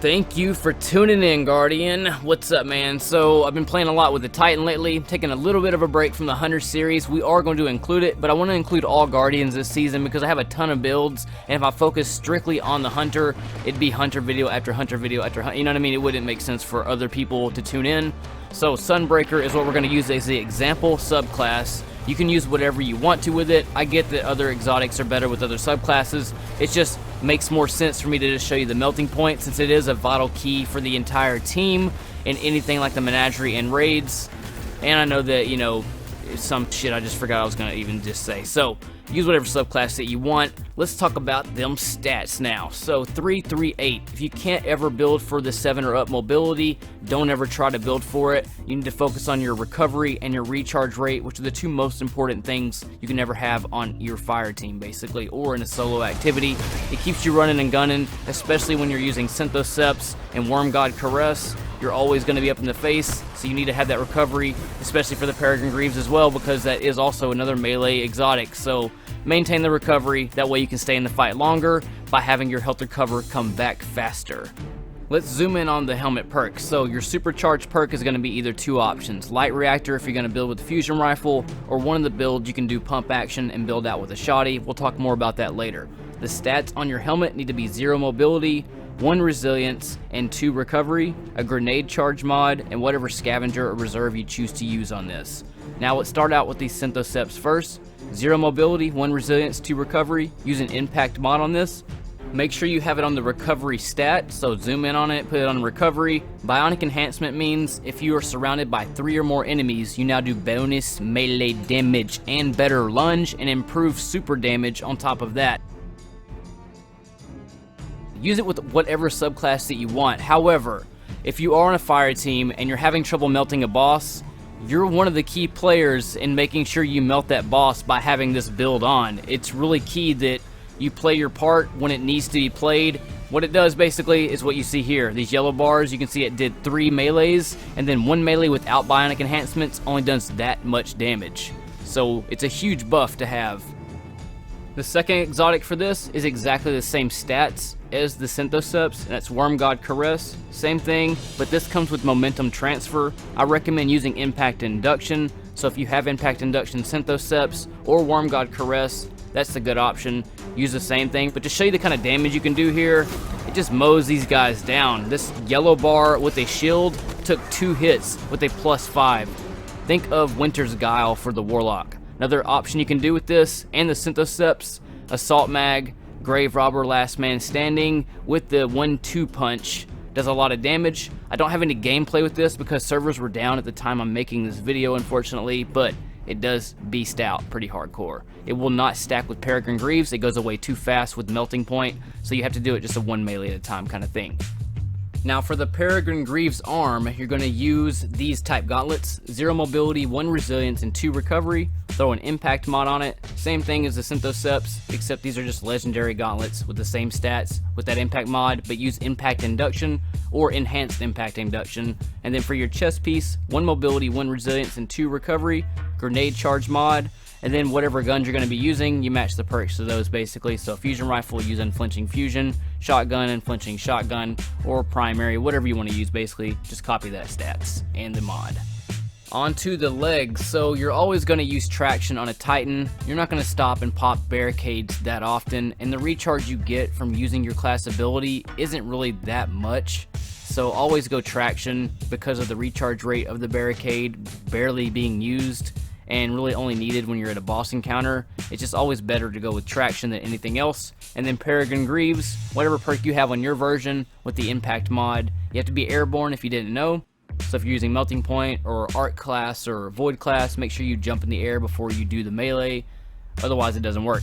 Thank you for tuning in, Guardian. What's up, man? So I've been playing a lot with the Titan lately, taking a little bit of a break from the Hunter series. We are going to include it, but I want to include all Guardians this season because I have a ton of builds, and if I focus strictly on the Hunter, it'd be Hunter video after Hunter video after Hunter, you know what I mean? It wouldn't make sense for other people to tune in. So Sunbreaker is what we're going to use as the example subclass. You can use whatever you want to with it. I get that other exotics are better with other subclasses. It just makes more sense for me to just show you the melting point, since it is a vital key for the entire team in anything like the menagerie and raids. And I know that, you know, some shit I just forgot I was going to even just say. So use whatever subclass that you want. Let's talk about them stats now. So 3-3-8. If you can't ever build for the 7 or up mobility, don't ever try to build for it. You need to focus on your recovery and your recharge rate, which are the two most important things you can ever have on your fire team, basically, or in a solo activity. It keeps you running and gunning, especially when you're using Synthoceps and Wormgod Caress. You're always going to be up in the face, so you need to have that recovery, especially for the Peregrine greaves as well, because that is also another melee exotic. So maintain the recovery, that way you can stay in the fight longer by having your health recover come back faster. Let's zoom in on the helmet perk. So your supercharged perk is going to be either two options: light reactor if you're going to build with the fusion rifle, or one of the builds you can do pump action and build out with a shoddy. We'll talk more about that later. The stats on your helmet need to be 0 mobility, 1 resilience, and 2 recovery, a grenade charge mod, and whatever scavenger or reserve you choose to use on this. Now let's start out with these Synthoceps first. 0 mobility, 1 resilience, 2 recovery. Use an impact mod on this. Make sure you have it on the recovery stat, so zoom in on it, put it on recovery. Bionic enhancement means if you are surrounded by 3 or more enemies, you now do bonus melee damage and better lunge and improved super damage on top of that. Use it with whatever subclass that you want. However, if you are on a fire team and you're having trouble melting a boss, you're one of the key players in making sure you melt that boss by having this build on. It's really key that you play your part when it needs to be played. What it does basically is what you see here. These yellow bars, you can see it did 3 melees, and then 1 melee without bionic enhancements only does that much damage. So it's a huge buff to have. The second exotic for this is exactly the same stats as the Synthoceps, and that's Wormgod Caress. Same thing, but this comes with momentum transfer. I recommend using impact induction, so if you have impact induction Synthoceps or Wormgod Caress, that's a good option. Use the same thing, but to show you the kind of damage you can do here, it just mows these guys down. This yellow bar with a shield took 2 hits with a +5. Think of Winter's Guile for the Warlock. Another option you can do with this and the Synthoceps, Assault Mag, Grave Robber, Last Man Standing with the 1-2 punch. Does a lot of damage. I don't have any gameplay with this because servers were down at the time I'm making this video, unfortunately, but it does beast out pretty hardcore. It will not stack with Peregrine greaves. It goes away too fast with melting point, so you have to do it just a 1 melee at a time kind of thing. Now for the Peregrine greaves arm, you're going to use these type gauntlets: 0 mobility, 1 resilience, and 2 recovery. Throw an impact mod on it. Same thing as the Synthoceps, except these are just legendary gauntlets with the same stats with that impact mod, but use impact induction or enhanced impact induction. And then for your chest piece, 1 mobility, 1 resilience, and 2 recovery, grenade charge mod. And then whatever guns you're going to be using, you match the perks to those basically. So fusion rifle, use unflinching fusion, shotgun, unflinching shotgun, or primary, whatever you want to use basically. Just copy that stats and the mod. Onto the legs. So you're always going to use traction on a Titan. You're not going to stop and pop barricades that often, and the recharge you get from using your class ability isn't really that much. So always go traction because of the recharge rate of the barricade barely being used and really only needed when you're at a boss encounter. It's just always better to go with traction than anything else. And then Peregrine greaves, whatever perk you have on your version with the impact mod, you have to be airborne if you didn't know. So if you're using melting point or arc class or void class, make sure you jump in the air before you do the melee, otherwise it doesn't work.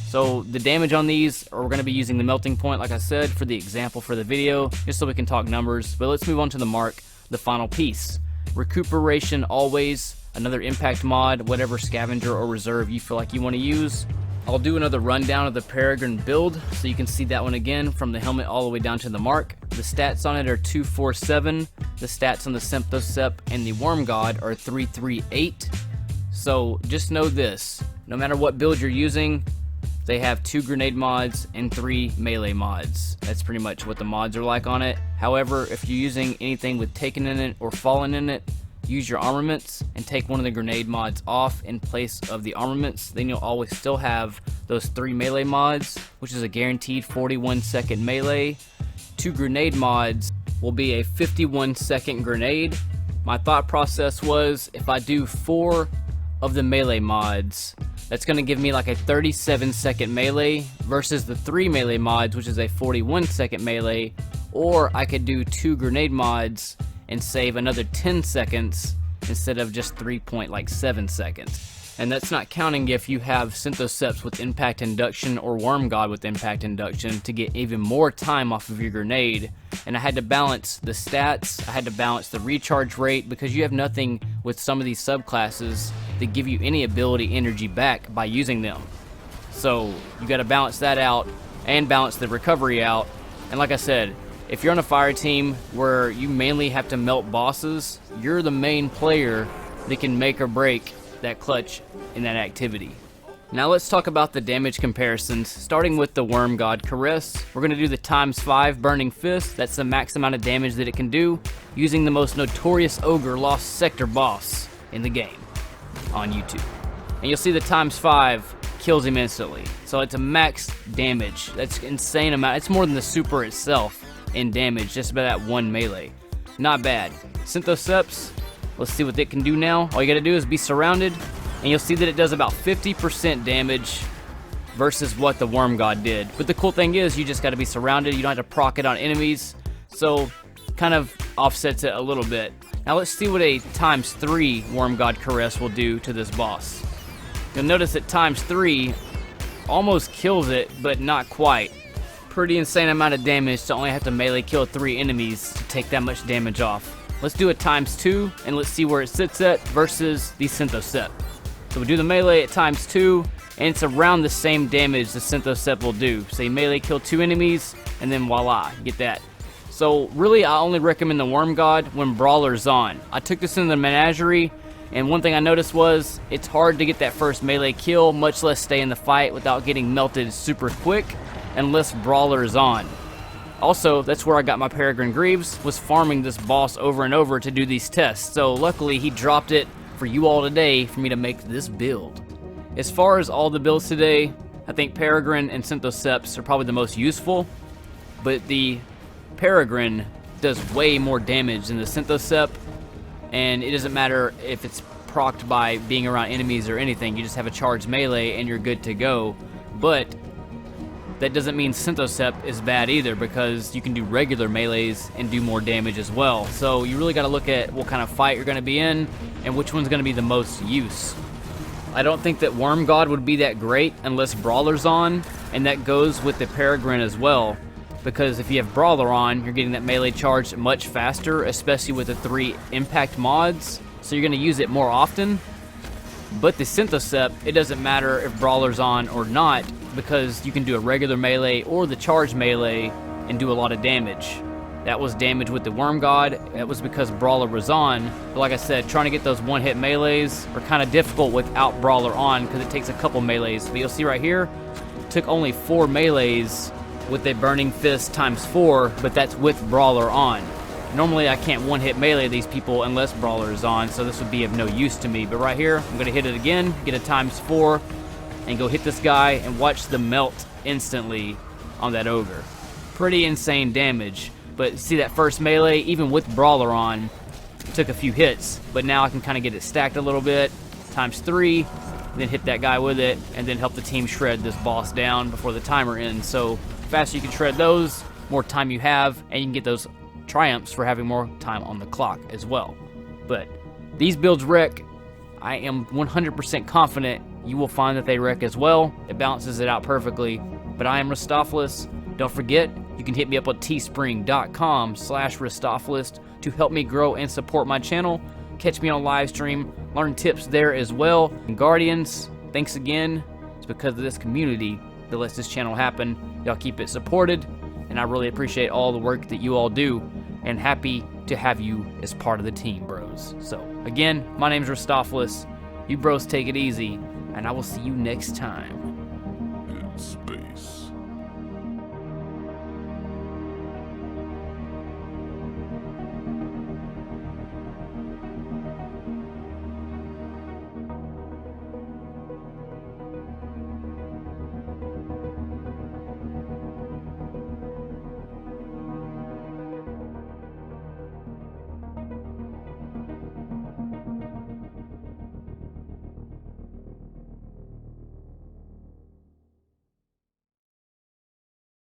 So the damage on these, we're going to be using the melting point like I said for the example for the video, just so we can talk numbers. But let's move on to the mark, the final piece. Recuperation always, another impact mod, whatever scavenger or reserve you feel like you want to use. I'll do another rundown of the Peregrine build so you can see that one again from the helmet all the way down to the mark. The stats on it are 247. The stats on the Synthoceps and the Wormgod are 338. So just know this, no matter what build you're using, They have 2 grenade mods and 3 melee mods. That's pretty much what the mods are like on it. However, if you're using anything with taken in it or fallen in it, use your armaments and take one of the grenade mods off in place of the armaments. Then you'll always still have those 3 melee mods, which is a guaranteed 41-second melee. 2 grenade mods will be a 51-second grenade. My thought process was, if I do 4 of the melee mods, that's going to give me like a 37-second melee versus the 3 melee mods, which is a 41-second melee. Or I could do 2 grenade mods and save another 10 seconds instead of just 3.7 seconds. And that's not counting if you have Synthoceps with impact induction or Wormgod with impact induction to get even more time off of your grenade. And I had to balance the stats, I had to balance the recharge rate, because you have nothing with some of these subclasses that give you any ability energy back by using them. So you got to balance that out and balance the recovery out. And like I said, if you're on a fire team where you mainly have to melt bosses, you're the main player that can make or break that clutch in that activity. Now let's talk about the damage comparisons, starting with the Wormgod Caress. We're going to do the ×5 Burning Fist. That's the max amount of damage that it can do, using the most notorious Ogre Lost Sector boss in the game on YouTube. And you'll see the ×5 kills him instantly. So it's a max damage. That's an insane amount. It's more than the super itself in damage, just by that one melee. Not bad. Synthoceps, let's see what it can do now. All you gotta do is be surrounded, and you'll see that it does about 50% damage versus what the Wormgod did. But the cool thing is, you just gotta be surrounded. You don't have to proc it on enemies, so kind of offsets it a little bit. Now let's see what a ×3 Wormgod Caress will do to this boss. You'll notice that ×3 almost kills it, but not quite. Pretty insane amount of damage to only have to melee kill 3 enemies to take that much damage off. Let's do a ×2 and let's see where it sits at versus the Synthoceps. So we'll do the melee at ×2, and it's around the same damage the Synthoceps will do. So you melee kill 2 enemies, and then voila, you get that. So really, I only recommend the Wormgod when Brawler's on. I took this in the menagerie, and one thing I noticed was it's hard to get that first melee kill, much less stay in the fight without getting melted super quick, unless Brawler is on. Also, that's where I got my Peregrine Greaves, was farming this boss over and over to do these tests. So luckily he dropped it for you all today for me to make this build. As far as all the builds today, I think Peregrine and Synthoceps are probably the most useful, but the Peregrine does way more damage than the Synthoceps, and it doesn't matter if it's procced by being around enemies or anything. You just have a charged melee and you're good to go. But that doesn't mean Synthoceps is bad either, because you can do regular melees and do more damage as well. So you really got to look at what kind of fight you're going to be in and which one's going to be the most use. I don't think that Wormgod would be that great unless Brawler's on, and that goes with the Peregrine as well, because if you have Brawler on, you're getting that melee charge much faster, especially with the 3 impact mods, so you're going to use it more often. But the Synthoceps, it doesn't matter if Brawler's on or not, because you can do a regular melee or the charge melee and do a lot of damage. That was damage with the Wormgod. That was because Brawler was on. But like I said, trying to get those one-hit melees are kind of difficult without Brawler on, because it takes a couple melees. But you'll see right here, it took only 4 melees with a Burning Fist ×4, but that's with Brawler on. Normally I can't one-hit melee these people unless Brawler is on, so this would be of no use to me. But right here, I'm going to hit it again, get a ×4, and go hit this guy and watch the melt instantly on that Ogre. Pretty insane damage. But see that first melee, even with Brawler on, it took a few hits, but now I can kind of get it stacked a little bit, ×3, then hit that guy with it, and then help the team shred this boss down before the timer ends. So faster you can shred those, more time you have, and you can get those triumphs for having more time on the clock as well. But these builds wreck. I am 100% confident you will find that they wreck as well. It balances it out perfectly. But I am Ristophilis. Don't forget, you can hit me up on teespring.com/Ristophilis to help me grow and support my channel. Catch me on live stream, learn tips there as well. And Guardians, thanks again. It's because of this community that lets this channel happen. Y'all keep it supported, and I really appreciate all the work that you all do, and happy to have you as part of the team, bros. So again, my name's Ristophilis. You bros take it easy, and I will see you next time. space.